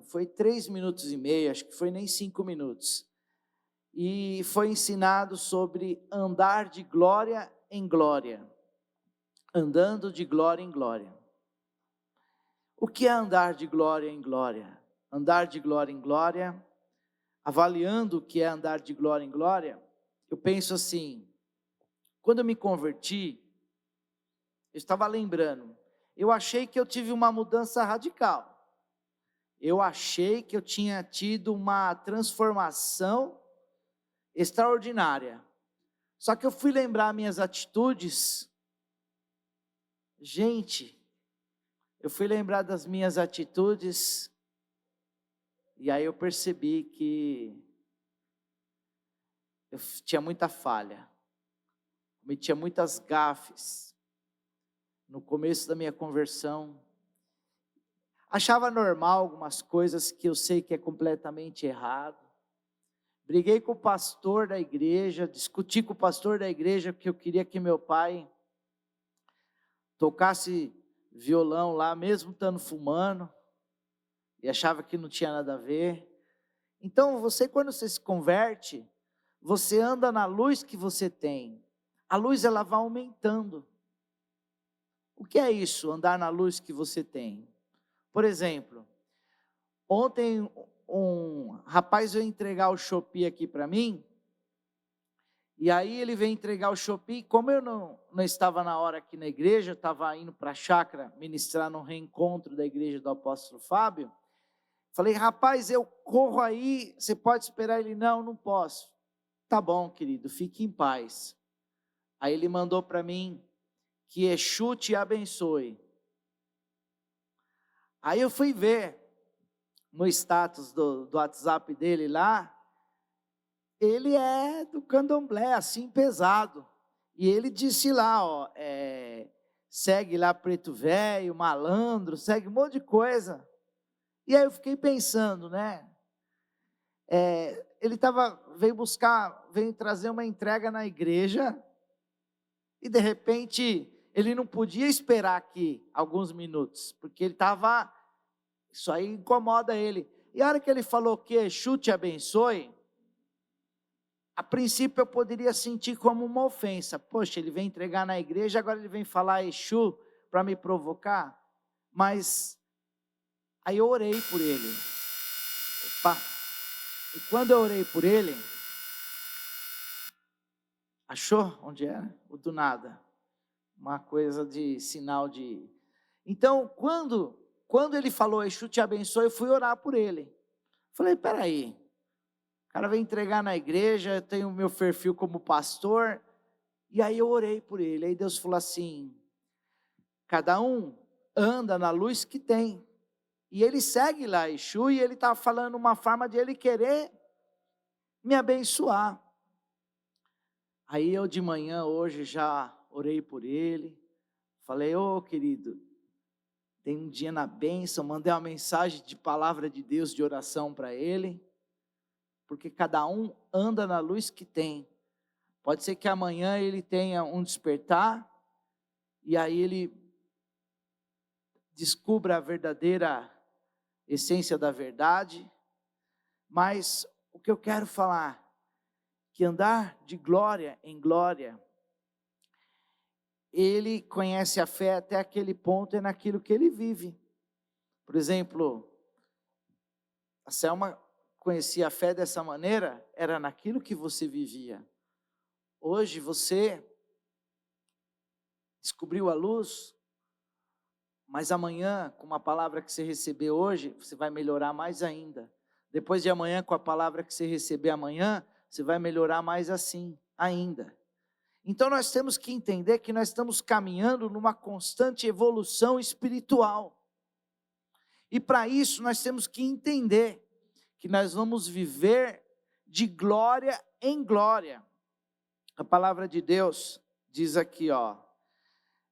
foi 3 minutos e meio, acho que foi nem 5 minutos. E foi ensinado sobre andar de glória em glória. Andando de glória em glória. O que é andar de glória em glória? Andar de glória em glória, avaliando o que é andar de glória em glória, eu penso assim, quando eu me converti, eu estava lembrando, eu achei que eu tive uma mudança radical. Eu achei que eu tinha tido uma transformação extraordinária. Só que eu fui lembrar minhas atitudes. Gente, eu fui lembrar das minhas atitudes e aí eu percebi que eu tinha muita falha, cometia muitas gafes no começo da minha conversão. Achava normal algumas coisas que eu sei que é completamente errado. Briguei com o pastor da igreja, discuti com o pastor da igreja porque eu queria que meu pai tocasse violão lá, mesmo estando fumando, e achava que não tinha nada a ver. Então, quando você se converte, você anda na luz que você tem. A luz, ela vai aumentando. O que é isso, andar na luz que você tem? Por exemplo, ontem um rapaz veio entregar o Shopee aqui para mim, e aí ele veio entregar o Shopee, como eu não estava na hora aqui na igreja, eu estava indo para a chácara ministrar no reencontro da igreja do apóstolo Fábio, falei, rapaz, eu corro aí, você pode esperar? Ele, não posso. Tá bom, querido, fique em paz. Aí ele mandou para mim, que Exu te abençoe. Aí eu fui ver, no status do WhatsApp dele lá, ele é do candomblé, assim, pesado. E ele disse lá, segue lá Preto Velho, Malandro, segue um monte de coisa. E aí eu fiquei pensando, né? Ele veio trazer uma entrega na igreja, e de repente, ele não podia esperar aqui alguns minutos, porque isso aí incomoda ele. E a hora que ele falou que Exu te abençoe, a princípio eu poderia sentir como uma ofensa. Poxa, ele vem entregar na igreja, agora ele vem falar Exu para me provocar. Mas aí eu orei por ele. Opa! E quando eu orei por ele, achou onde era? O do nada. Uma coisa de sinal de... Então, quando ele falou Exu te abençoe, eu fui orar por ele. Falei, peraí, o cara vem entregar na igreja, eu tenho o meu perfil como pastor, e aí eu orei por ele. Aí Deus falou assim, cada um anda na luz que tem, e ele segue lá Exu, e ele está falando uma forma de ele querer me abençoar. Aí eu de manhã hoje já orei por ele, falei, querido, tem um dia na bênção, mandei uma mensagem de palavra de Deus, de oração para ele, porque cada um anda na luz que tem. Pode ser que amanhã ele tenha um despertar, e aí ele descubra a verdadeira essência da verdade, mas o que eu quero falar, que andar de glória em glória, ele conhece a fé até aquele ponto, é naquilo que ele vive. Por exemplo, a Selma conhecia a fé dessa maneira, era naquilo que você vivia. Hoje você descobriu a luz, mas amanhã, com uma palavra que você receber hoje, você vai melhorar mais ainda. Depois de amanhã, com a palavra que você receber amanhã, você vai melhorar mais assim ainda. Então nós temos que entender que nós estamos caminhando numa constante evolução espiritual. E para isso nós temos que entender que nós vamos viver de glória em glória. A palavra de Deus diz aqui,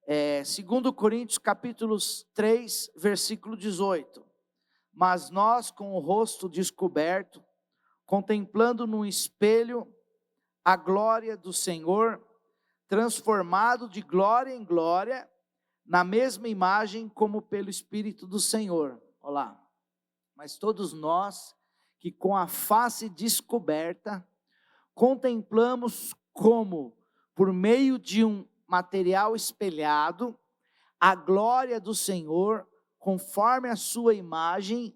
2 Coríntios capítulo 3, versículo 18. Mas nós com o rosto descoberto, contemplando num espelho a glória do Senhor, transformado de glória em glória, na mesma imagem como pelo Espírito do Senhor. Olha lá. mas todos nós que com a face descoberta, contemplamos como, por meio de um material espelhado, a glória do Senhor, conforme a sua imagem,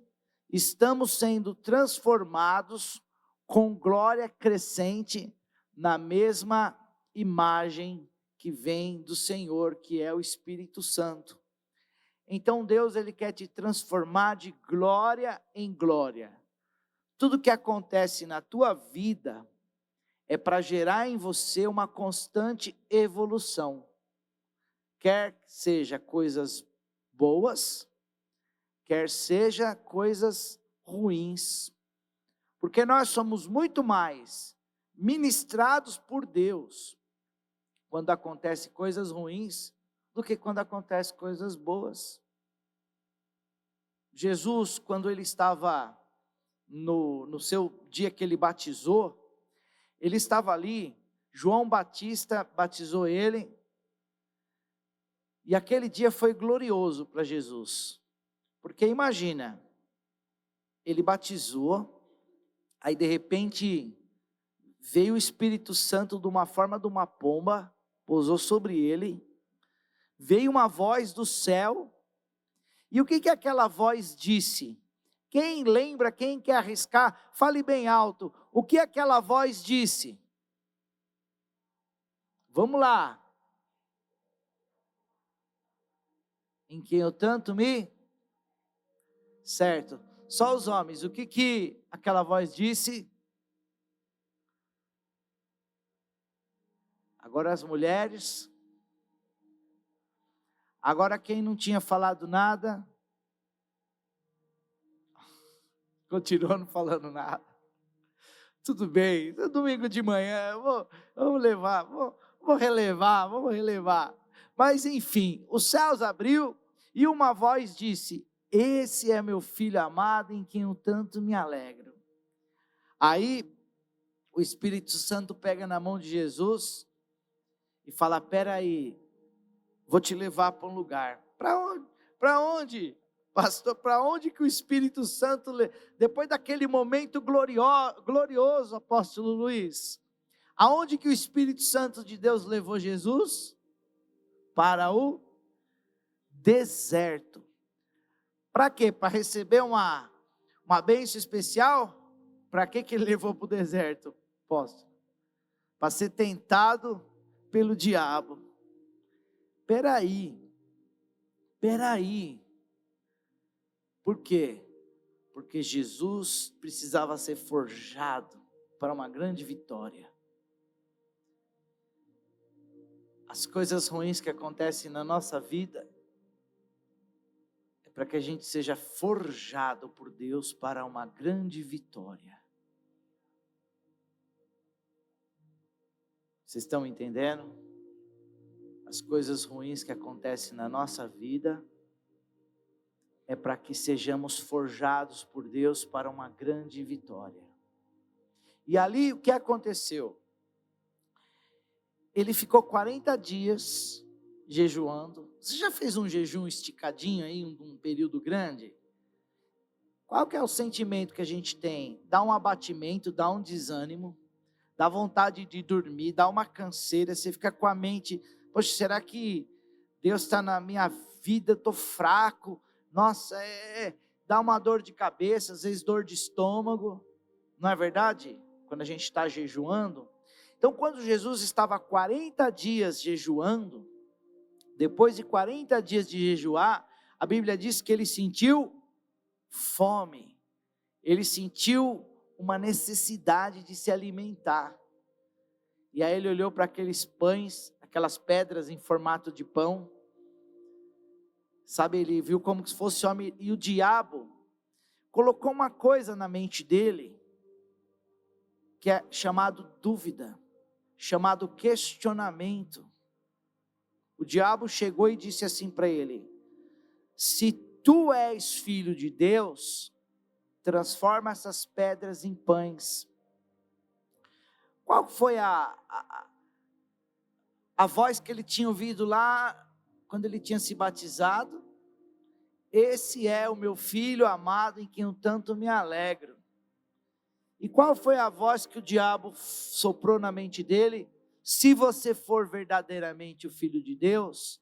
estamos sendo transformados com glória crescente na mesma imagem que vem do Senhor, que é o Espírito Santo. Então Deus, Ele quer te transformar de glória em glória. Tudo que acontece na tua vida é para gerar em você uma constante evolução. Quer seja coisas boas, quer seja coisas ruins. Porque nós somos muito mais ministrados por Deus quando acontecem coisas ruins do que quando acontecem coisas boas. Jesus, quando ele estava no seu dia que ele batizou, ele estava ali, João Batista batizou ele, e aquele dia foi glorioso para Jesus, porque imagina, ele batizou, aí de repente veio o Espírito Santo de uma forma de uma pomba, pousou sobre ele, veio uma voz do céu, e o que aquela voz disse? Quem lembra, quem quer arriscar, fale bem alto, o que aquela voz disse? Vamos lá. Em quem eu tanto me... Certo. Só os homens, o que aquela voz disse? Agora as mulheres. Agora quem não tinha falado nada, continuou não falando nada. Tudo bem, é domingo de manhã, vamos levar, vamos relevar. Mas enfim, os céus abriu e uma voz disse: esse é meu filho amado em quem eu tanto me alegro. Aí o Espírito Santo pega na mão de Jesus e fala: peraí, vou te levar para um lugar. Para onde? Para onde? Pastor, para onde que o Espírito Santo, depois daquele momento glorioso, apóstolo Luiz, aonde que o Espírito Santo de Deus levou Jesus? Para o deserto. Para quê? Para receber uma bênção especial? Para que ele levou para o deserto, apóstolo? Para ser tentado pelo diabo. Peraí. Por quê? Porque Jesus precisava ser forjado para uma grande vitória. As coisas ruins que acontecem na nossa vida é para que a gente seja forjado por Deus para uma grande vitória. Vocês estão entendendo? As coisas ruins que acontecem na nossa vida é para que sejamos forjados por Deus para uma grande vitória. E ali o que aconteceu? Ele ficou 40 dias jejuando. Você já fez um jejum esticadinho aí, um período grande? Qual que é o sentimento que a gente tem? Dá um abatimento, dá um desânimo, dá vontade de dormir, dá uma canseira, você fica com a mente, poxa, será que Deus está na minha vida, estou fraco, nossa, dá uma dor de cabeça, às vezes dor de estômago, não é verdade? Quando a gente está jejuando. Então, quando Jesus estava 40 dias jejuando, depois de 40 dias de jejuar, a Bíblia diz que ele sentiu fome, ele sentiu uma necessidade de se alimentar, e aí ele olhou para aqueles pães, aquelas pedras em formato de pão, sabe, ele viu como se fosse homem, e o diabo colocou uma coisa na mente dele, que é chamado dúvida, chamado questionamento. O diabo chegou e disse assim para ele: se tu és filho de Deus, transforma essas pedras em pães. Qual foi a voz que ele tinha ouvido lá, quando ele tinha se batizado? Esse é o meu filho amado em quem eu tanto me alegro. E qual foi a voz que o diabo soprou na mente dele? Se você for verdadeiramente o filho de Deus.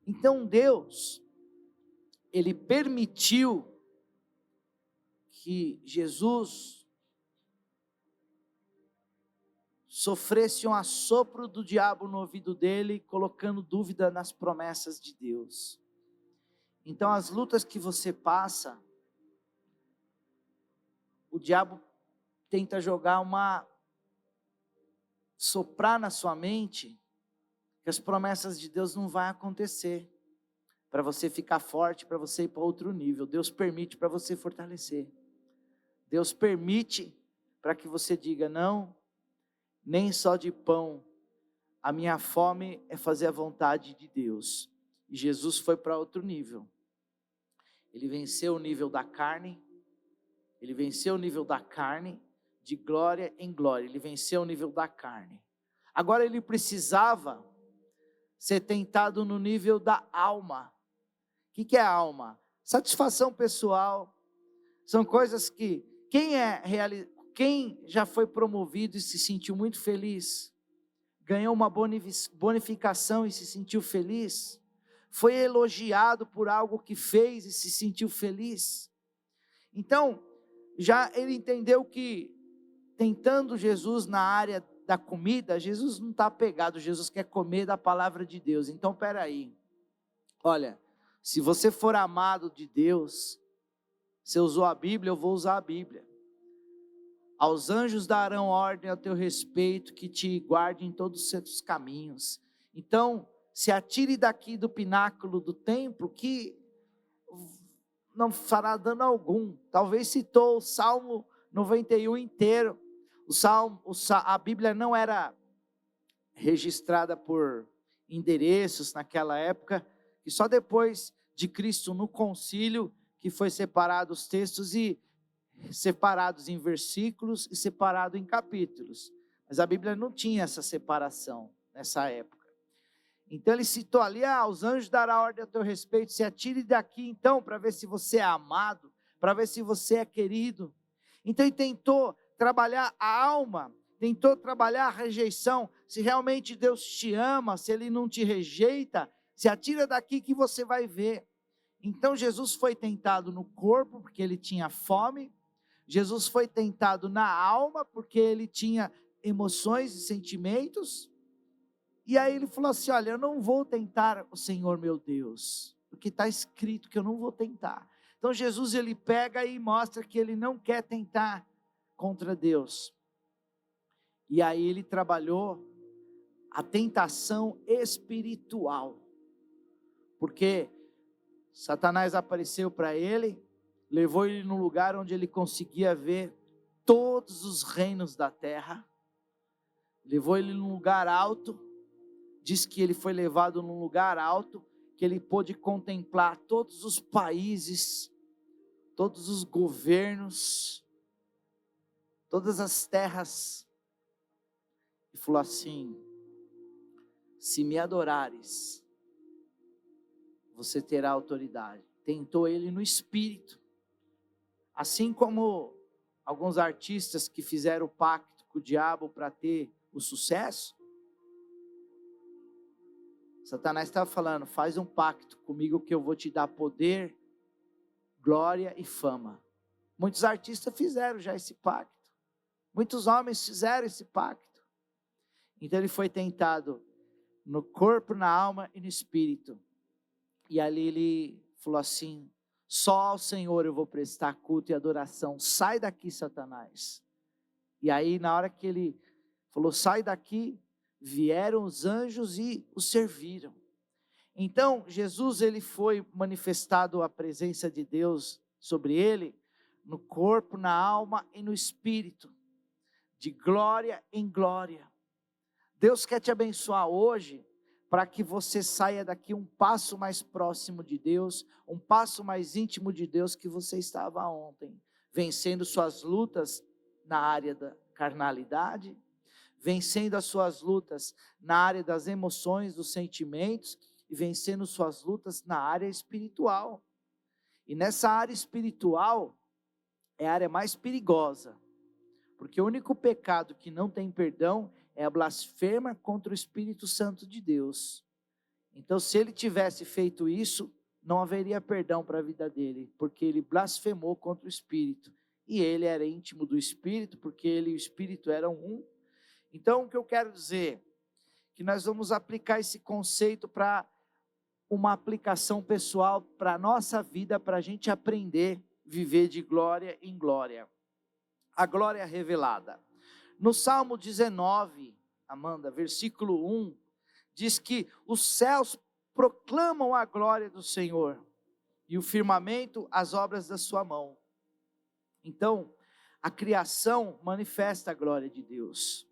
Então Deus, ele permitiu que Jesus sofresse um assopro do diabo no ouvido dele, colocando dúvida nas promessas de Deus. Então as lutas que você passa, o diabo tenta soprar na sua mente, que as promessas de Deus não vão acontecer, para você ficar forte, para você ir para outro nível. Deus permite para você fortalecer. Deus permite para que você diga, não, nem só de pão, a minha fome é fazer a vontade de Deus. E Jesus foi para outro nível. Ele venceu o nível da carne, ele venceu o nível da carne, de glória em glória, ele venceu o nível da carne. Agora ele precisava ser tentado no nível da alma. O que é alma? Satisfação pessoal, são coisas que, quem já foi promovido e se sentiu muito feliz, ganhou uma bonificação e se sentiu feliz, foi elogiado por algo que fez e se sentiu feliz. Então, já ele entendeu que, tentando Jesus na área da comida, Jesus não está apegado, Jesus quer comer da palavra de Deus. Então, peraí, olha, se você for amado de Deus, você usou a Bíblia, eu vou usar a Bíblia. Aos anjos darão ordem ao teu respeito, que te guardem em todos os seus caminhos. Então, se atire daqui do pináculo do templo, que não fará dano algum. Talvez citou o Salmo 91 inteiro. A Bíblia não era registrada por endereços naquela época, e só depois de Cristo no concílio, que foi separado os textos e separados em versículos e separado em capítulos. Mas a Bíblia não tinha essa separação nessa época. Então ele citou ali, os anjos dará ordem a teu respeito, se atire daqui então, para ver se você é amado, para ver se você é querido. Então ele tentou trabalhar a alma, tentou trabalhar a rejeição. Se realmente Deus te ama, se Ele não te rejeita, se atira daqui que você vai ver. Então Jesus foi tentado no corpo, porque ele tinha fome. Jesus foi tentado na alma, porque ele tinha emoções e sentimentos. E aí ele falou assim, olha, eu não vou tentar o Senhor meu Deus, porque está escrito que eu não vou tentar. Então Jesus, ele pega e mostra que ele não quer tentar contra Deus. E aí ele trabalhou a tentação espiritual, porque Satanás apareceu para ele, levou ele num lugar onde ele conseguia ver todos os reinos da terra, levou ele num lugar alto, diz que ele foi levado num lugar alto, que ele pôde contemplar todos os países, todos os governos, todas as terras, e falou assim, se me adorares, você terá autoridade. Tentou ele no espírito, assim como alguns artistas que fizeram pacto com o diabo para ter o sucesso. Satanás estava falando, faz um pacto comigo que eu vou te dar poder, glória e fama. Muitos artistas fizeram já esse pacto, muitos homens fizeram esse pacto. Então ele foi tentado no corpo, na alma e no espírito. E ali ele falou assim, só ao Senhor eu vou prestar culto e adoração, sai daqui, Satanás. E aí na hora que ele falou, sai daqui, vieram os anjos e o serviram. Então Jesus, ele foi manifestado a presença de Deus sobre ele, no corpo, na alma e no espírito, de glória em glória. Deus quer te abençoar hoje, para que você saia daqui um passo mais próximo de Deus, um passo mais íntimo de Deus que você estava ontem, vencendo suas lutas na área da carnalidade, vencendo as suas lutas na área das emoções, dos sentimentos, e vencendo suas lutas na área espiritual. E nessa área espiritual, é a área mais perigosa. Porque o único pecado que não tem perdão é a blasfêmia contra o Espírito Santo de Deus. Então, se ele tivesse feito isso, não haveria perdão para a vida dele, porque ele blasfemou contra o Espírito. E ele era íntimo do Espírito, porque ele e o Espírito eram um. Então, o que eu quero dizer? Que nós vamos aplicar esse conceito para uma aplicação pessoal para a nossa vida, para a gente aprender a viver de glória em glória. A glória revelada. No Salmo 19, Amanda, versículo 1, diz que os céus proclamam a glória do Senhor, e o firmamento as obras da sua mão. Então, a criação manifesta a glória de Deus.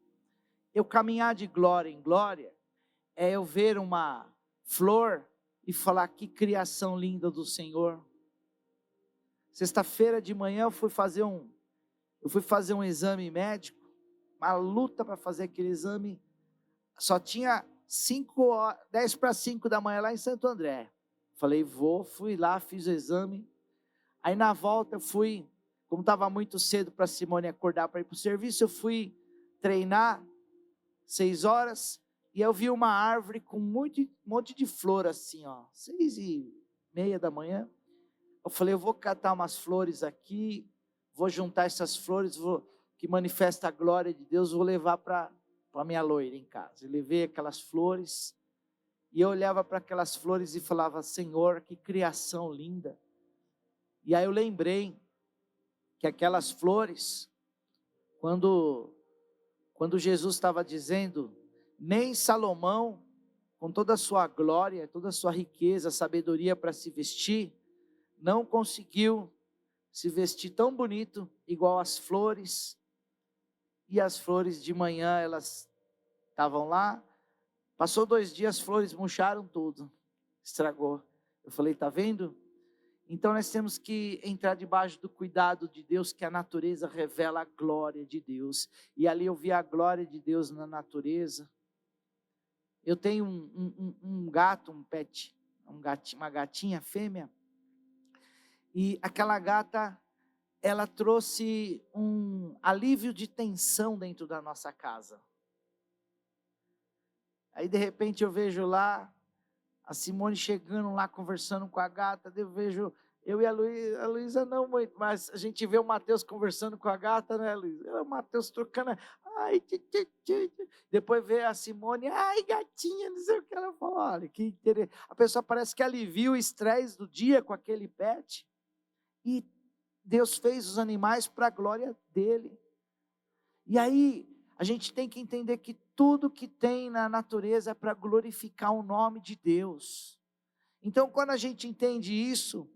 Eu caminhar de glória em glória, é eu ver uma flor e falar, que criação linda do Senhor. Sexta-feira de manhã eu fui fazer um exame médico, uma luta para fazer aquele exame, só tinha 10 para 5 da manhã lá em Santo André. Falei, fui lá, fiz o exame. Aí na volta eu fui, como estava muito cedo para a Simone acordar para ir para o serviço, eu fui treinar, 6 horas, e eu vi uma árvore com um monte de flor assim, 6:30 da manhã. Eu falei, eu vou catar umas flores aqui, vou juntar essas flores, que manifesta a glória de Deus, vou levar para a minha loira em casa. Eu levei aquelas flores, e eu olhava para aquelas flores e falava, Senhor, que criação linda. E aí eu lembrei que aquelas flores, quando Jesus estava dizendo, nem Salomão, com toda a sua glória, toda a sua riqueza, sabedoria para se vestir, não conseguiu se vestir tão bonito, igual as flores. E as flores de manhã, elas estavam lá, passou 2 dias, as flores murcharam tudo, estragou. Eu falei, tá vendo? Então nós temos que entrar debaixo do cuidado de Deus, que a natureza revela a glória de Deus. E ali eu vi a glória de Deus na natureza. Eu tenho um gato, um pet, uma gatinha fêmea. E aquela gata, ela trouxe um alívio de tensão dentro da nossa casa. Aí de repente eu vejo lá, a Simone chegando lá, conversando com a gata, eu vejo, eu e a Luísa não muito, mas a gente vê o Mateus conversando com a gata, né, Luísa? O Mateus trocando, ai, depois vê a Simone, ai, gatinha, não sei o que ela fala, olha, que interessante. A pessoa parece que alivia o estresse do dia com aquele pet, e Deus fez os animais para a glória dele. E aí, a gente tem que entender que tudo que tem na natureza é para glorificar o nome de Deus. Então, quando a gente entende isso,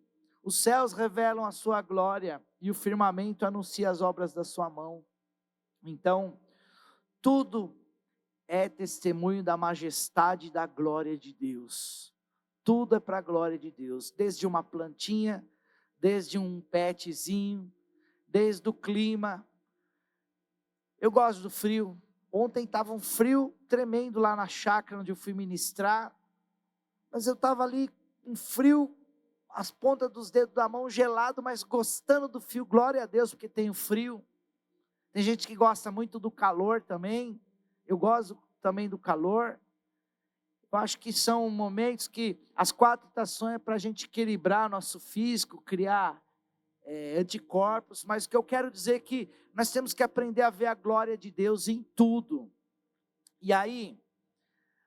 os céus revelam a sua glória e o firmamento anuncia as obras da sua mão. Então, tudo é testemunho da majestade e da glória de Deus. Tudo é para a glória de Deus, desde uma plantinha, desde um petzinho, desde o clima. Eu gosto do frio. Ontem estava um frio tremendo lá na chácara onde eu fui ministrar, mas eu estava ali um frio, as pontas dos dedos da mão gelado, mas gostando do frio. Glória a Deus porque tem o frio. Tem gente que gosta muito do calor também. Eu gosto também do calor. Eu acho que são momentos que as 4 estações é para a gente equilibrar nosso físico, criar anticorpos, mas o que eu quero dizer é que nós temos que aprender a ver a glória de Deus em tudo. E aí,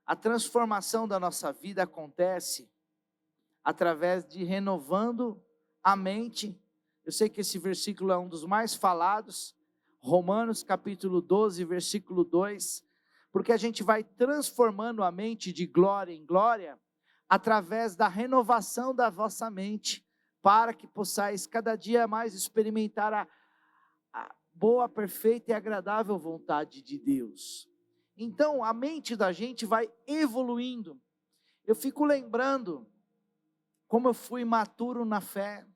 a transformação da nossa vida acontece através de renovando a mente. Eu sei que esse versículo é um dos mais falados, Romanos capítulo 12, versículo 2, porque a gente vai transformando a mente de glória em glória, através da renovação da vossa mente, para que possais cada dia mais experimentar a boa, perfeita e agradável vontade de Deus. Então a mente da gente vai evoluindo. Eu fico lembrando como eu fui maturo na fé.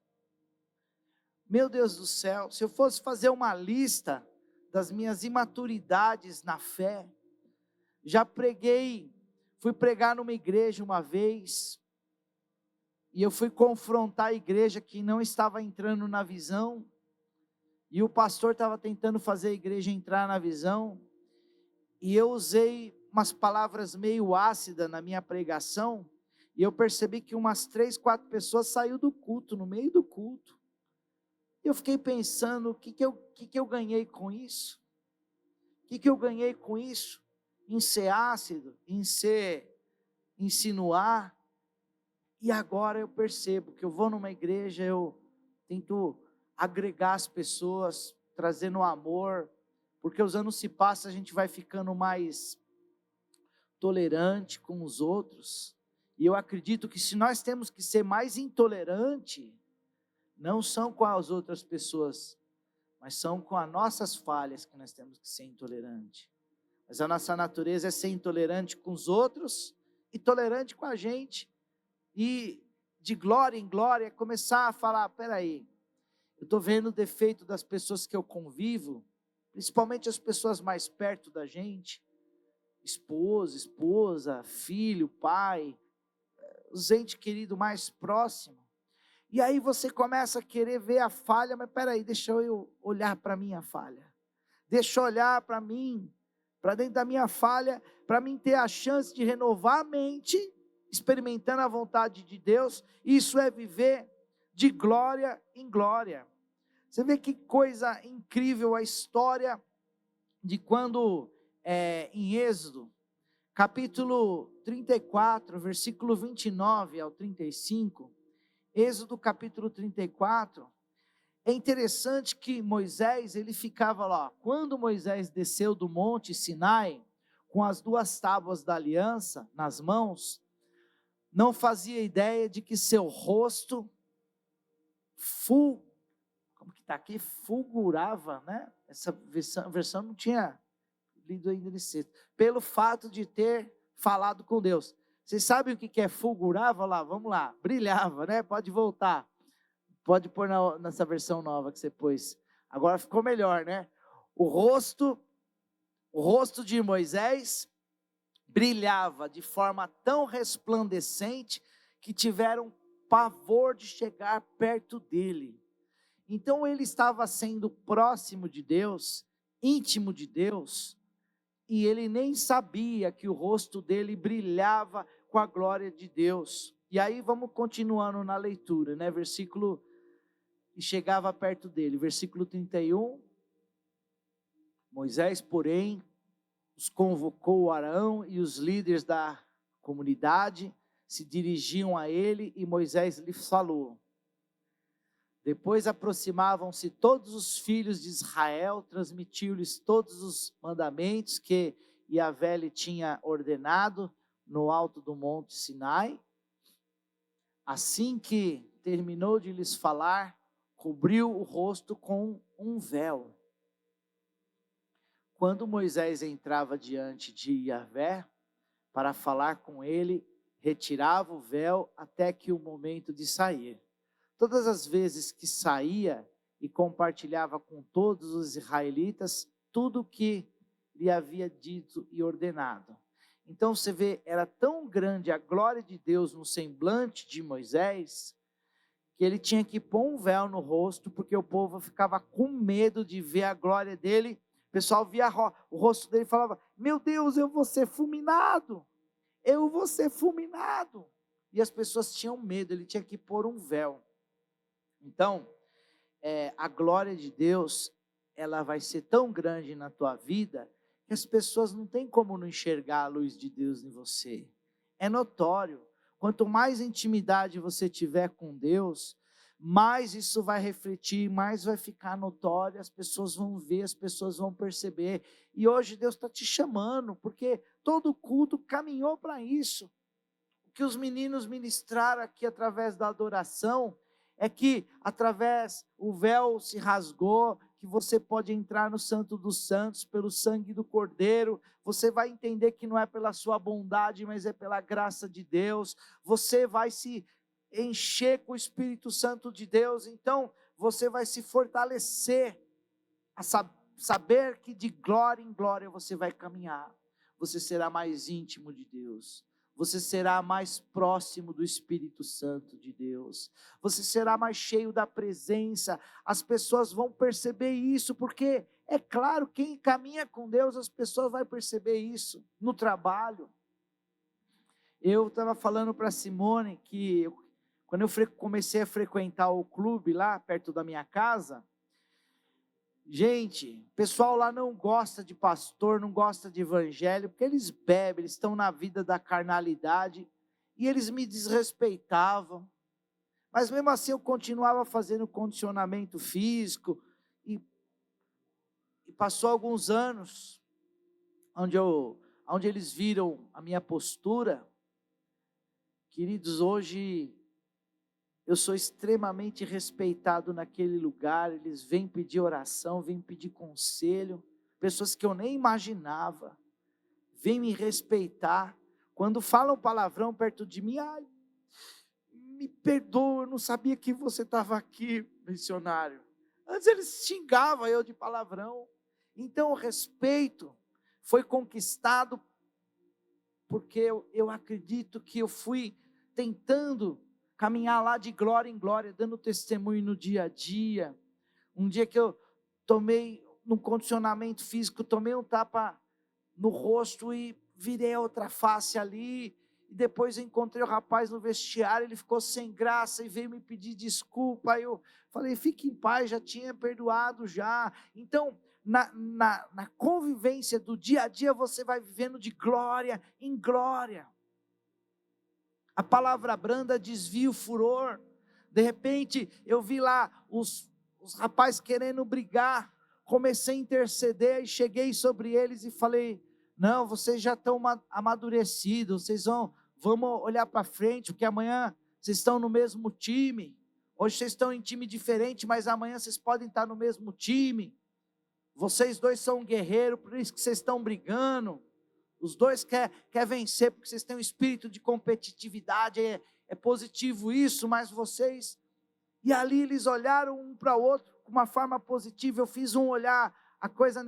Meu Deus do céu, se eu fosse fazer uma lista das minhas imaturidades na fé, já fui pregar numa igreja uma vez, e eu fui confrontar a igreja que não estava entrando na visão, e o pastor estava tentando fazer a igreja entrar na visão, e eu usei umas palavras meio ácidas na minha pregação, e eu percebi que umas 3, 4 pessoas saíram do culto, no meio do culto. E eu fiquei pensando, o que eu ganhei com isso? O que eu ganhei com isso? Em ser ácido, em insinuar. E agora eu percebo que eu vou numa igreja, eu tento agregar as pessoas, trazendo amor, porque os anos se passam, a gente vai ficando mais tolerante com os outros, e eu acredito que se nós temos que ser mais intolerante, não são com as outras pessoas, mas são com as nossas falhas que nós temos que ser intolerante. Mas a nossa natureza é ser intolerante com os outros, e tolerante com a gente, e de glória em glória, começar a falar, peraí, eu estou vendo o defeito das pessoas que eu convivo, principalmente as pessoas mais perto da gente, esposa, filho, pai, os entes queridos mais próximos, e aí você começa a querer ver a falha, mas peraí, deixa eu olhar para a minha falha, deixa eu olhar para mim, para dentro da minha falha, para mim ter a chance de renovar a mente, experimentando a vontade de Deus. Isso é viver de glória em glória. Você vê que coisa incrível a história de quando, em Êxodo, capítulo 34, versículo 29 ao 35, Êxodo capítulo 34, é interessante que Moisés, ele ficava lá, quando Moisés desceu do monte Sinai, com as 2 tábuas da aliança nas mãos, não fazia ideia de que seu rosto, como que está aqui, fulgurava, né? Essa versão não tinha lido ainda nesse texto, pelo fato de ter falado com Deus. Vocês sabem o que é fulgurava? Lá, vamos lá, brilhava, né? Pode voltar, pode pôr nessa versão nova que você pôs, agora ficou melhor, né? O rosto de Moisés brilhava de forma tão resplandecente, que tiveram pavor de chegar perto dele. Então ele estava sendo próximo de Deus, íntimo de Deus, e ele nem sabia que o rosto dele brilhava com a glória de Deus. E aí vamos continuando na leitura, né? Versículo, e chegava perto dele, versículo 31, Moisés, porém, os convocou Arão e os líderes da comunidade, se dirigiam a ele, e Moisés lhe falou. Depois aproximavam-se todos os filhos de Israel, transmitiu-lhes todos os mandamentos que Yahvé lhe tinha ordenado no alto do monte Sinai. Assim que terminou de lhes falar, cobriu o rosto com um véu. Quando Moisés entrava diante de Yahvé para falar com ele, retirava o véu até que o momento de sair. Todas as vezes que saía e compartilhava com todos os israelitas tudo o que lhe havia dito e ordenado. Então você vê, era tão grande a glória de Deus no semblante de Moisés, que ele tinha que pôr um véu no rosto, porque o povo ficava com medo de ver a glória dele. O pessoal via o rosto dele e falava, meu Deus, eu vou ser fulminado, eu vou ser fulminado. E as pessoas tinham medo, ele tinha que pôr um véu. Então, a glória de Deus, ela vai ser tão grande na tua vida, que as pessoas não têm como não enxergar a luz de Deus em você. É notório. Quanto mais intimidade você tiver com Deus, mais isso vai refletir, mais vai ficar notório, as pessoas vão ver, as pessoas vão perceber. E hoje Deus está te chamando, porque todo culto caminhou para isso. O que os meninos ministraram aqui através da adoração, é que através, o véu se rasgou, que você pode entrar no Santo dos Santos, pelo sangue do Cordeiro. Você vai entender que não é pela sua bondade, mas é pela graça de Deus. Você vai se encher com o Espírito Santo de Deus, então você vai se fortalecer, a saber que de glória em glória você vai caminhar. Você será mais íntimo de Deus, você será mais próximo do Espírito Santo de Deus, você será mais cheio da presença, as pessoas vão perceber isso, porque é claro, quem caminha com Deus, as pessoas vão perceber isso, no trabalho. Eu estava falando para Simone que, quando eu comecei a frequentar o clube lá, perto da minha casa, gente, o pessoal lá não gosta de pastor, não gosta de evangelho, porque eles bebem, eles estão na vida da carnalidade, e eles me desrespeitavam, mas mesmo assim eu continuava fazendo condicionamento físico, e passou alguns anos, onde eles viram a minha postura, queridos, hoje eu sou extremamente respeitado naquele lugar, eles vêm pedir oração, vêm pedir conselho, pessoas que eu nem imaginava, vêm me respeitar, quando falam palavrão perto de mim, ai, me perdoa, eu não sabia que você estava aqui, missionário. Antes eles xingavam eu de palavrão, então o respeito foi conquistado, porque eu acredito que eu fui tentando caminhar lá de glória em glória, dando testemunho no dia a dia. Um dia que eu tomei, num condicionamento físico, tomei um tapa no rosto e virei a outra face ali, e depois eu encontrei o rapaz no vestiário, ele ficou sem graça e veio me pedir desculpa, aí eu falei, fique em paz, já tinha perdoado já. Então, na convivência do dia a dia, você vai vivendo de glória em glória. A palavra branda desvia o furor. De repente, eu vi lá os rapazes querendo brigar, comecei a interceder e cheguei sobre eles e falei, não, vocês já estão amadurecidos, vamos olhar para frente, porque amanhã vocês estão no mesmo time, hoje vocês estão em time diferente, mas amanhã vocês podem estar no mesmo time, vocês dois são guerreiros, por isso que vocês estão brigando, os dois quer vencer, porque vocês têm um espírito de competitividade, é positivo isso, mas vocês... E ali eles olharam um para o outro, com uma forma positiva, eu fiz um olhar a coisa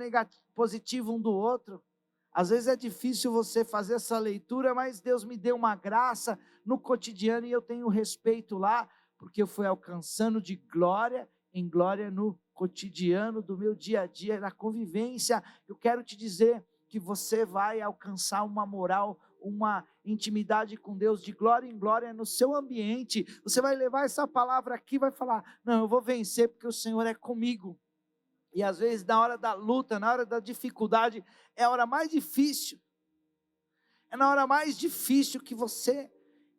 positiva um do outro. Às vezes é difícil você fazer essa leitura, mas Deus me deu uma graça no cotidiano, e eu tenho respeito lá, porque eu fui alcançando de glória em glória no cotidiano do meu dia a dia, na convivência. Eu quero te dizer que você vai alcançar uma moral, uma intimidade com Deus de glória em glória no seu ambiente. Você vai levar essa palavra aqui e vai falar, não, eu vou vencer porque o Senhor é comigo. E às vezes na hora da luta, na hora da dificuldade, é a hora mais difícil. É na hora mais difícil que você...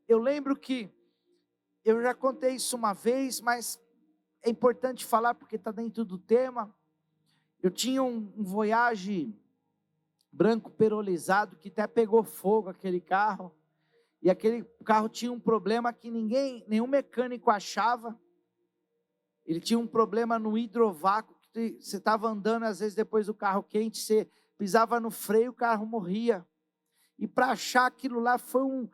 Eu lembro que, eu já contei isso uma vez, mas é importante falar porque está dentro do tema. Eu tinha um Voyage branco perolizado, que até pegou fogo aquele carro, e aquele carro tinha um problema que nenhum mecânico achava. Ele tinha um problema no hidrovácuo, que você estava andando, às vezes depois do carro quente, você pisava no freio, o carro morria, e para achar aquilo lá foi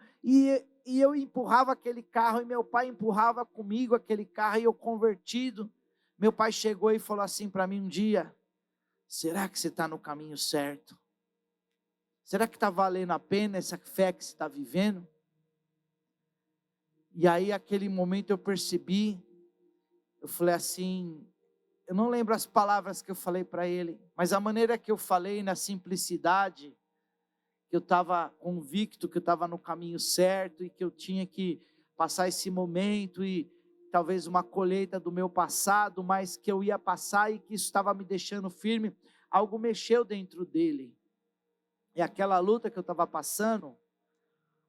e eu empurrava aquele carro, e meu pai empurrava comigo aquele carro, e eu convertido, meu pai chegou e falou assim para mim um dia, será que você está no caminho certo? Será que está valendo a pena essa fé que você está vivendo? E aí, aquele momento eu percebi, eu falei assim, eu não lembro as palavras que eu falei para ele, mas a maneira que eu falei, na simplicidade, que eu estava convicto que eu estava no caminho certo, e que eu tinha que passar esse momento, e talvez uma colheita do meu passado, mas que eu ia passar, e que isso estava me deixando firme, algo mexeu dentro dele. E aquela luta que eu estava passando,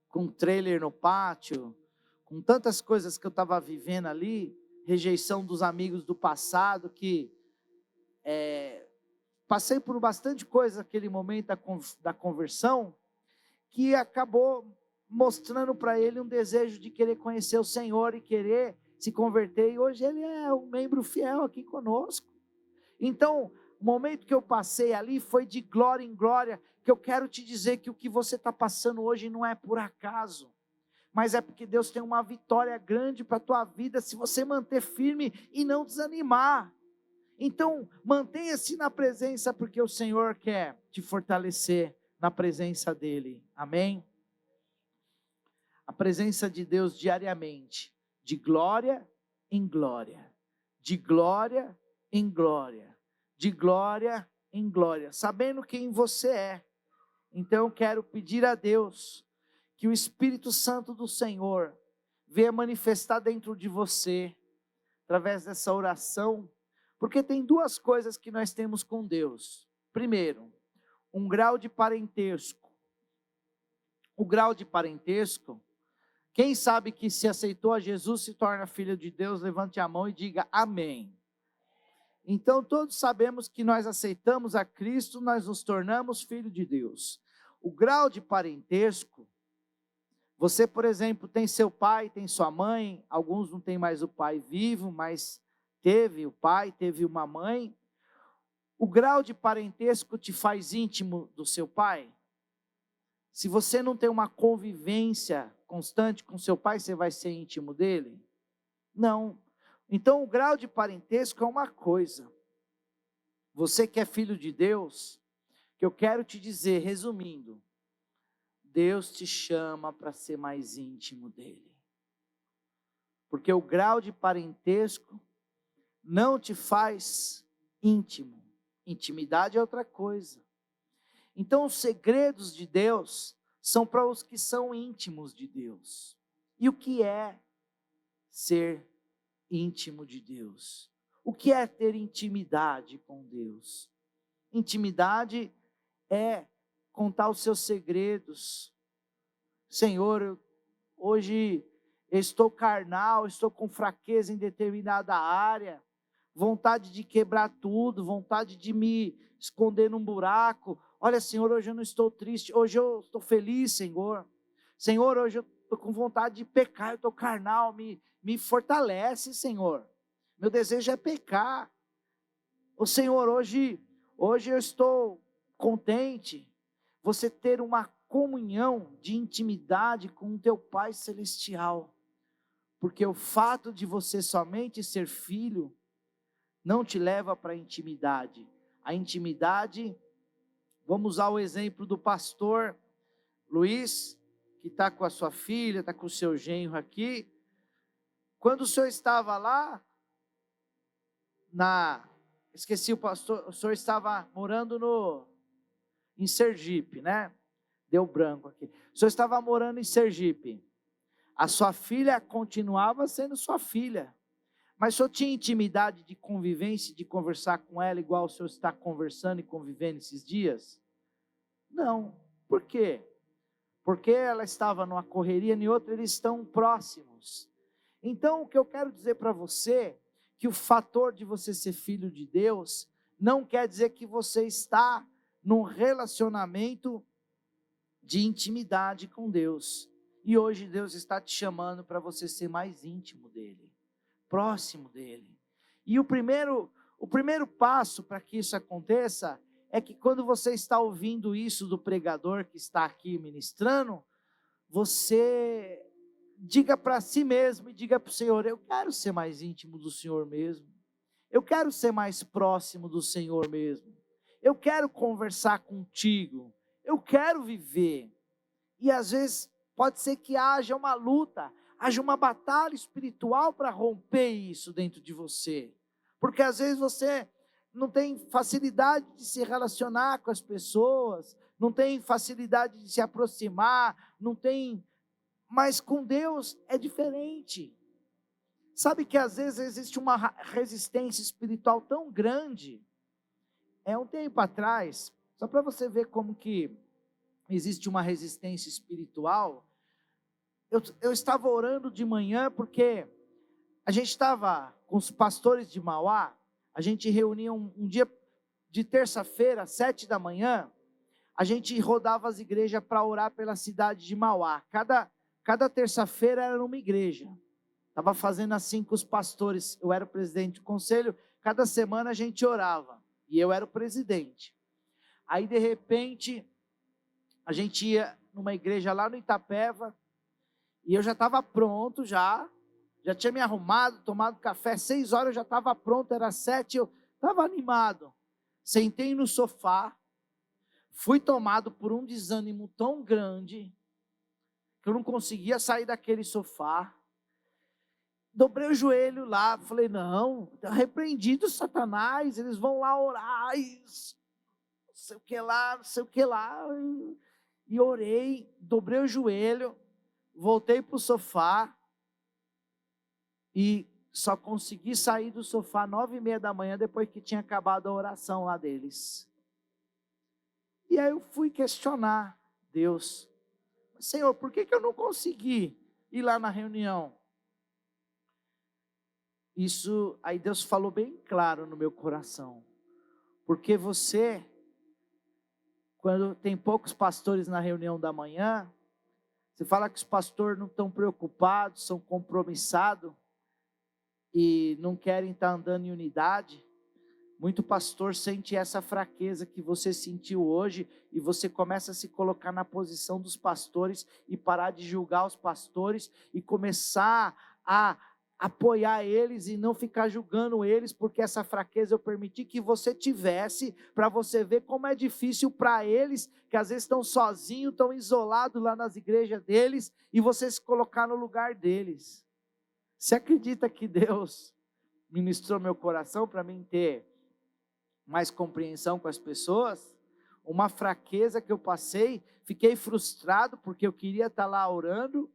com um trailer no pátio, com tantas coisas que eu estava vivendo ali, rejeição dos amigos do passado, que passei por bastante coisa naquele momento da conversão, que acabou mostrando para ele um desejo de querer conhecer o Senhor e querer se converter, e hoje ele é um membro fiel aqui conosco. Então, o momento que eu passei ali foi de glória em glória, que eu quero te dizer que o que você está passando hoje não é por acaso, mas é porque Deus tem uma vitória grande para a tua vida, se você manter firme e não desanimar. Então, mantenha-se na presença, porque o Senhor quer te fortalecer na presença dEle, amém? a presença de Deus diariamente, de glória em glória, de glória em glória, de glória em glória, sabendo quem você é. Então eu quero pedir a Deus que o Espírito Santo do Senhor venha manifestar dentro de você, através dessa oração, porque tem duas coisas que nós temos com Deus. Primeiro, um grau de parentesco. O grau de parentesco, quem sabe que se aceitou a Jesus se torna filho de Deus, levante a mão e diga amém. Então todos sabemos que nós aceitamos a Cristo, nós nos tornamos filho de Deus. O grau de parentesco, você, por exemplo, tem seu pai, tem sua mãe, alguns não têm mais o pai vivo, mas teve o pai, teve uma mãe. O grau de parentesco te faz íntimo do seu pai? Se você não tem uma convivência constante com seu pai, você vai ser íntimo dele? Não. Então o grau de parentesco é uma coisa. Você que é filho de Deus, que eu quero te dizer, resumindo, Deus te chama para ser mais íntimo dele. Porque o grau de parentesco não te faz íntimo. Intimidade é outra coisa. Então os segredos de Deus são para os que são íntimos de Deus. E o que é ser íntimo de Deus? O que é ter intimidade com Deus? Intimidade é contar os seus segredos. Senhor, hoje eu estou carnal, estou com fraqueza em determinada área, vontade de quebrar tudo, vontade de me esconder num buraco. Olha, Senhor, hoje eu não estou triste, hoje eu estou feliz, Senhor. Senhor, hoje eu estou com vontade de pecar, eu estou carnal, me fortalece, Senhor. Meu desejo é pecar. O Senhor, hoje eu estou contente. Você ter uma comunhão de intimidade com o teu Pai Celestial. Porque o fato de você somente ser filho não te leva para a intimidade. A intimidade, vamos usar o exemplo do pastor Luiz, que está com a sua filha, está com o seu genro aqui. Quando o senhor estava lá, esqueci o pastor, o senhor estava morando em Sergipe, né? Deu branco aqui. O senhor estava morando em Sergipe. A sua filha continuava sendo sua filha. Mas o senhor tinha intimidade de convivência, de conversar com ela igual o senhor está conversando e convivendo esses dias? Não. Por quê? Porque ela estava numa correria, em outra eles estão próximos. Então o que eu quero dizer para você, que o fator de você ser filho de Deus, não quer dizer que você está num relacionamento de intimidade com Deus. E hoje Deus está te chamando para você ser mais íntimo dele, próximo dele. E o primeiro passo para que isso aconteça é que quando você está ouvindo isso do pregador que está aqui ministrando, você diga para si mesmo e diga para o Senhor: eu quero ser mais íntimo do Senhor mesmo. Eu quero ser mais próximo do Senhor mesmo. Eu quero conversar contigo. Eu quero viver. E às vezes pode ser que haja uma luta, haja uma batalha espiritual para romper isso dentro de você. Porque às vezes você não tem facilidade de se relacionar com as pessoas, não tem facilidade de se aproximar, mas com Deus é diferente. Sabe que às vezes existe uma resistência espiritual tão grande. Um tempo atrás, só para você ver como que existe uma resistência espiritual, eu estava orando de manhã porque a gente estava com os pastores de Mauá, a gente reunia um dia de terça-feira, 7 da manhã, a gente rodava as igrejas para orar pela cidade de Mauá. Cada terça-feira era numa igreja. Estava fazendo assim com os pastores, eu era o presidente do conselho, cada semana a gente orava, e eu era o presidente. Aí de repente, a gente ia numa igreja lá no Itapeva, e eu já estava pronto, já tinha me arrumado, tomado café, 6 horas eu já estava pronto, era 7, eu estava animado. Sentei no sofá, fui tomado por um desânimo tão grande, que eu não conseguia sair daquele sofá. Dobrei o joelho lá, falei, não, tá repreendido Satanás, eles vão lá orar, e não sei o que lá, não sei o que lá. E orei, dobrei o joelho, voltei para o sofá, e só consegui sair do sofá 9h30 da manhã, depois que tinha acabado a oração lá deles. E aí eu fui questionar Deus, Senhor, por que eu não consegui ir lá na reunião? Isso, aí Deus falou bem claro no meu coração, porque você, quando tem poucos pastores na reunião da manhã, você fala que os pastores não estão preocupados, são compromissados, e não querem estar andando em unidade. Muito pastor sente essa fraqueza que você sentiu hoje, e você começa a se colocar na posição dos pastores, e parar de julgar os pastores, e começar a apoiar eles, e não ficar julgando eles, porque essa fraqueza eu permiti que você tivesse, para você ver como é difícil para eles, que às vezes estão sozinhos, estão isolados lá nas igrejas deles, e você se colocar no lugar deles. Você acredita que Deus ministrou meu coração para mim ter mais compreensão com as pessoas? Uma fraqueza que eu passei, fiquei frustrado porque eu queria estar lá orando,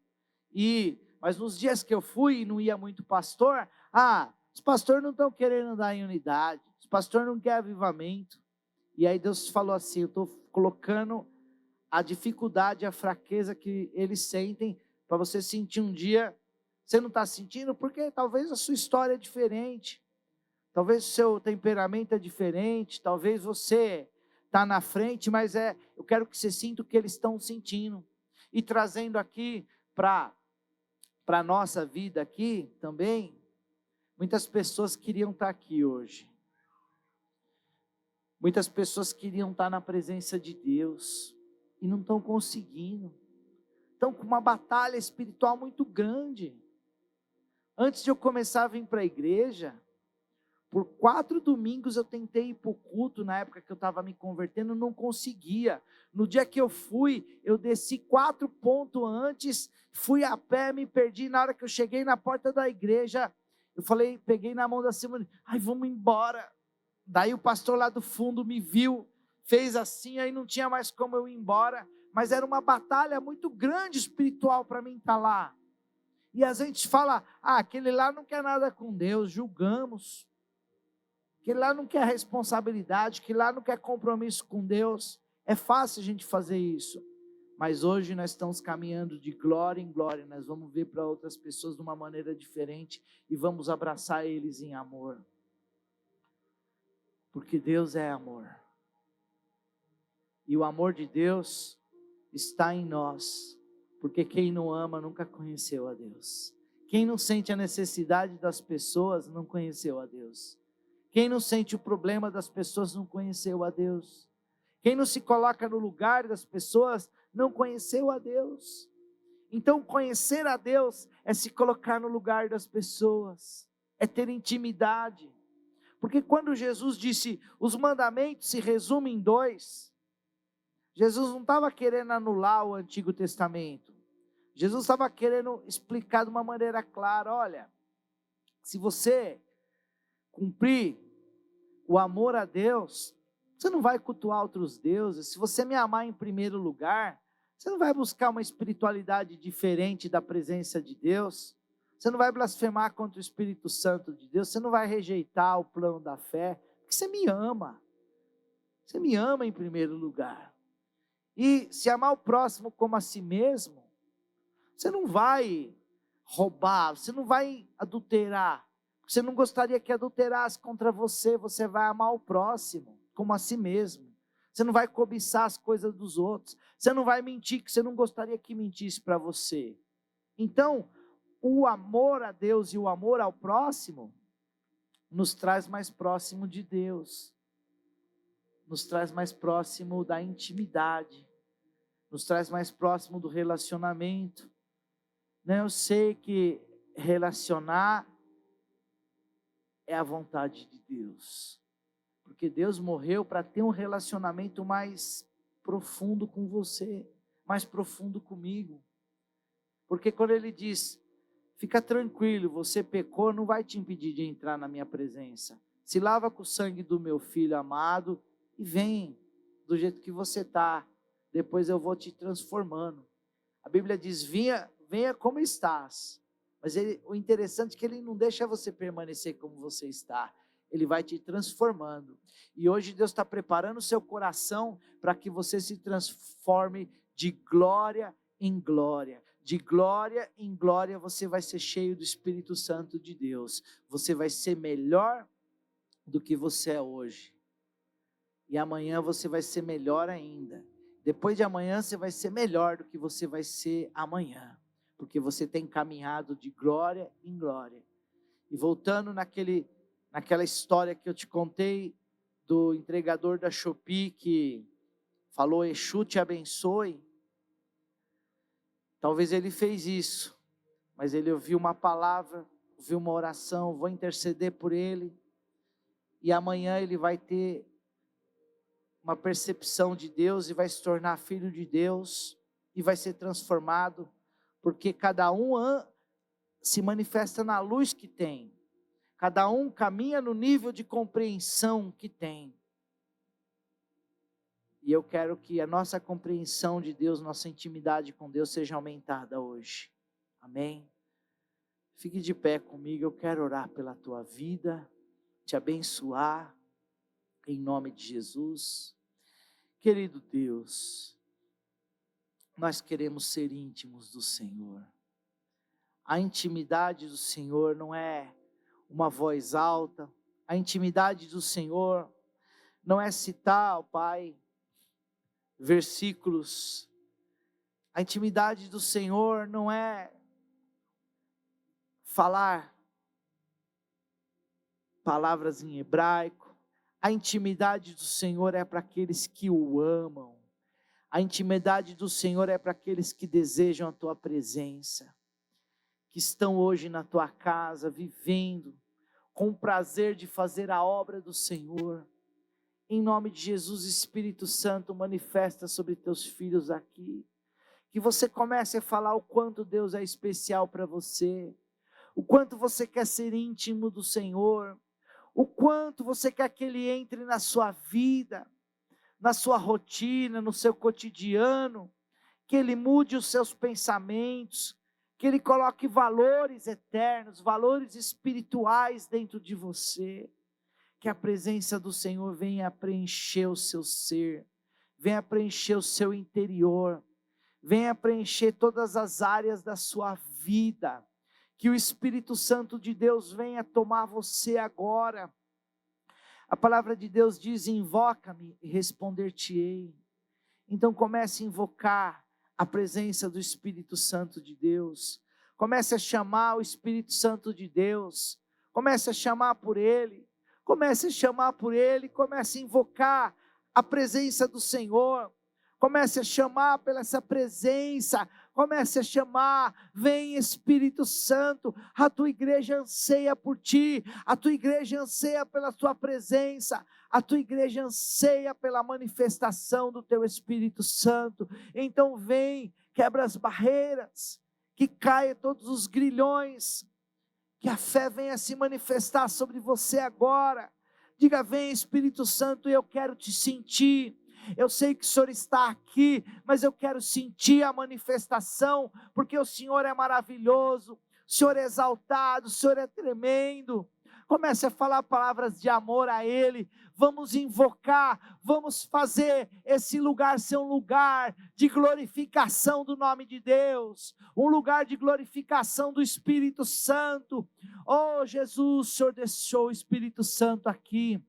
mas nos dias que eu fui e não ia muito pastor, os pastores não estão querendo andar em unidade, os pastores não querem avivamento. E aí Deus falou assim, eu estou colocando a dificuldade, a fraqueza que eles sentem, para você sentir um dia. Você não está sentindo porque talvez a sua história é diferente, talvez o seu temperamento é diferente, talvez você está na frente, mas eu quero que você sinta o que eles estão sentindo. E trazendo aqui para a nossa vida aqui também, muitas pessoas queriam estar aqui hoje, muitas pessoas queriam estar na presença de Deus, e não estão conseguindo, estão com uma batalha espiritual muito grande. Antes de eu começar a vir para a igreja, por 4 domingos eu tentei ir para o culto, na época que eu estava me convertendo, não conseguia. No dia que eu fui, eu desci 4 pontos antes, fui a pé, me perdi. Na hora que eu cheguei na porta da igreja, eu falei, peguei na mão da Simone, vamos embora. Daí o pastor lá do fundo me viu, fez assim, aí não tinha mais como eu ir embora, mas era uma batalha muito grande espiritual para mim estar lá. E a gente fala, aquele lá não quer nada com Deus, julgamos. Aquele lá não quer responsabilidade, aquele lá não quer compromisso com Deus. É fácil a gente fazer isso. Mas hoje nós estamos caminhando de glória em glória, nós vamos ver para outras pessoas de uma maneira diferente, e vamos abraçar eles em amor. Porque Deus é amor. E o amor de Deus está em nós. Porque quem não ama nunca conheceu a Deus. Quem não sente a necessidade das pessoas não conheceu a Deus. Quem não sente o problema das pessoas não conheceu a Deus. Quem não se coloca no lugar das pessoas não conheceu a Deus. Então conhecer a Deus é se colocar no lugar das pessoas, é ter intimidade. Porque quando Jesus disse, os mandamentos se resumem em 2, Jesus não estava querendo anular o Antigo Testamento. Jesus estava querendo explicar de uma maneira clara, olha, se você cumprir o amor a Deus, você não vai cultuar outros deuses. Se você me amar em primeiro lugar, você não vai buscar uma espiritualidade diferente da presença de Deus. Você não vai blasfemar contra o Espírito Santo de Deus. Você não vai rejeitar o plano da fé, porque você me ama. Você me ama em primeiro lugar. E se amar o próximo como a si mesmo, você não vai roubar, você não vai adulterar. Você não gostaria que adulterasse contra você, você vai amar o próximo como a si mesmo. Você não vai cobiçar as coisas dos outros. Você não vai mentir, que você não gostaria que mentisse para você. Então, o amor a Deus e o amor ao próximo nos traz mais próximo de Deus. Nos traz mais próximo da intimidade. Nos traz mais próximo do relacionamento. Eu sei que relacionar é a vontade de Deus. Porque Deus morreu para ter um relacionamento mais profundo com você, mais profundo comigo. Porque quando ele diz, fica tranquilo, você pecou, não vai te impedir de entrar na minha presença. Se lava com o sangue do meu filho amado e vem do jeito que você está. Depois eu vou te transformando. A Bíblia diz, venha como estás. Mas o interessante é que ele não deixa você permanecer como você está. Ele vai te transformando. E hoje Deus está preparando o seu coração para que você se transforme de glória em glória. De glória em glória você vai ser cheio do Espírito Santo de Deus. Você vai ser melhor do que você é hoje. E amanhã você vai ser melhor ainda. Depois de amanhã você vai ser melhor do que você vai ser amanhã. Porque você tem caminhado de glória em glória. E voltando naquela história que eu te contei, do entregador da Shopee que falou, Exu te abençoe. Talvez ele fez isso, mas ele ouviu uma palavra, ouviu uma oração, vou interceder por ele. E amanhã ele vai ter uma percepção de Deus e vai se tornar filho de Deus e vai ser transformado, porque cada um se manifesta na luz que tem, cada um caminha no nível de compreensão que tem. E eu quero que a nossa compreensão de Deus, nossa intimidade com Deus seja aumentada hoje. Amém? Fique de pé comigo, eu quero orar pela tua vida, te abençoar, em nome de Jesus. Querido Deus, nós queremos ser íntimos do Senhor. A intimidade do Senhor não é uma voz alta, a intimidade do Senhor não é citar, ó Pai, versículos. A intimidade do Senhor não é falar palavras em hebraico. A intimidade do Senhor é para aqueles que o amam. A intimidade do Senhor é para aqueles que desejam a tua presença, que estão hoje na tua casa, vivendo com o prazer de fazer a obra do Senhor. Em nome de Jesus, Espírito Santo, manifesta sobre teus filhos aqui. Que você comece a falar o quanto Deus é especial para você, o quanto você quer ser íntimo do Senhor, o quanto você quer que Ele entre na sua vida, na sua rotina, no seu cotidiano, que Ele mude os seus pensamentos, que Ele coloque valores eternos, valores espirituais dentro de você, que a presença do Senhor venha preencher o seu ser, venha preencher o seu interior, venha preencher todas as áreas da sua vida, que o Espírito Santo de Deus venha tomar você agora. A palavra de Deus diz, invoca-me e responder-te-ei. Então comece a invocar a presença do Espírito Santo de Deus, comece a chamar o Espírito Santo de Deus, comece a chamar por Ele, comece a chamar por Ele, comece a invocar a presença do Senhor, comece a chamar pela essa presença, comece a chamar, vem Espírito Santo, a tua igreja anseia por ti, a tua igreja anseia pela tua presença, a tua igreja anseia pela manifestação do teu Espírito Santo. Então vem, quebra as barreiras, que caia todos os grilhões, que a fé venha se manifestar sobre você agora. Diga, vem Espírito Santo, eu quero te sentir. Eu sei que o Senhor está aqui, mas eu quero sentir a manifestação, porque o Senhor é maravilhoso, o Senhor é exaltado, o Senhor é tremendo. Comece a falar palavras de amor a Ele, vamos invocar, vamos fazer esse lugar ser um lugar de glorificação do nome de Deus, um lugar de glorificação do Espírito Santo. Oh Jesus, o Senhor deixou o Espírito Santo aqui,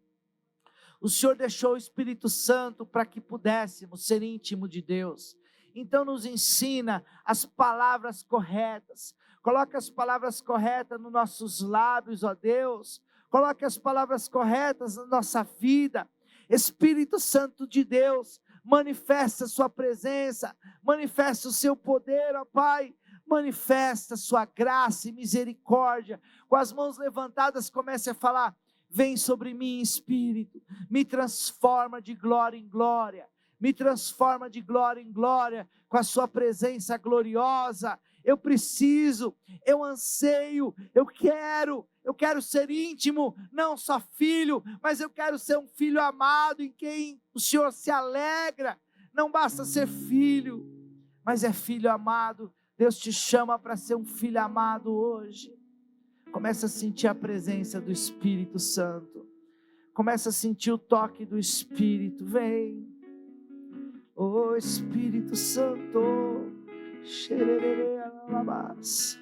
o Senhor deixou o Espírito Santo para que pudéssemos ser íntimo de Deus. Então nos ensina as palavras corretas, coloca as palavras corretas nos nossos lábios, ó Deus, coloque as palavras corretas na nossa vida. Espírito Santo de Deus, manifesta a sua presença, manifesta o seu poder, ó Pai, manifesta a sua graça e misericórdia. Com as mãos levantadas, comece a falar, vem sobre mim Espírito, me transforma de glória em glória, me transforma de glória em glória, com a sua presença gloriosa. eu preciso, eu anseio, eu quero ser íntimo, não só filho, mas eu quero ser um filho amado em quem o Senhor se alegra. Não basta ser filho, mas é filho amado. Deus te chama para ser um filho amado hoje. Começa a sentir a presença do Espírito Santo. Começa a sentir o toque do Espírito. Vem, oh Espírito Santo. Xererê, alabás.